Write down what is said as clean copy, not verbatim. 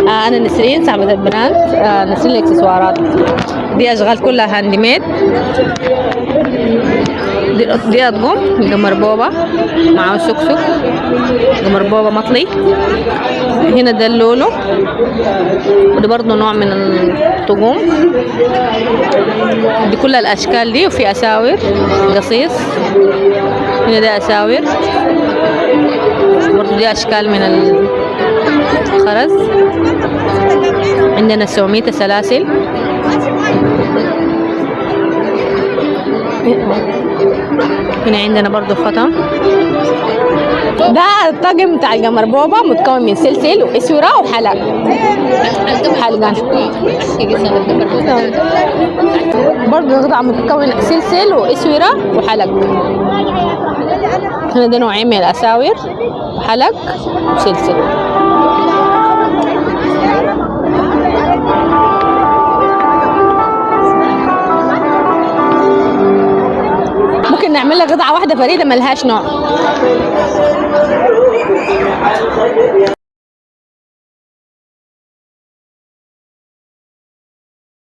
أنا نسرين صاحبة البراند نسرين الإكسسوارات. دي أشغال كلها هاند ميد. دي أطقم قمر بوبا معه سكسك، قمر بوبا مطلي. هنا ده اللولو، وده برضه نوع من الطقوم. دي كل الأشكال دي، وفي أساور قصيص. هنا ده أساور برضه، دي أشكال من الخرز. عندنا 700 سلاسل. هنا عندنا برضو ختم. ده الطقم بتاع القمر بوبا متكون من سلسل واسوره وحلق. حلقان برضو قطعة متكون سلسل واسوره وحلق. هنا ده نوعين من الاساور، حلق وسلسل. ممكن نعمل لها قطعة واحدة فريدة ملهاش نوع.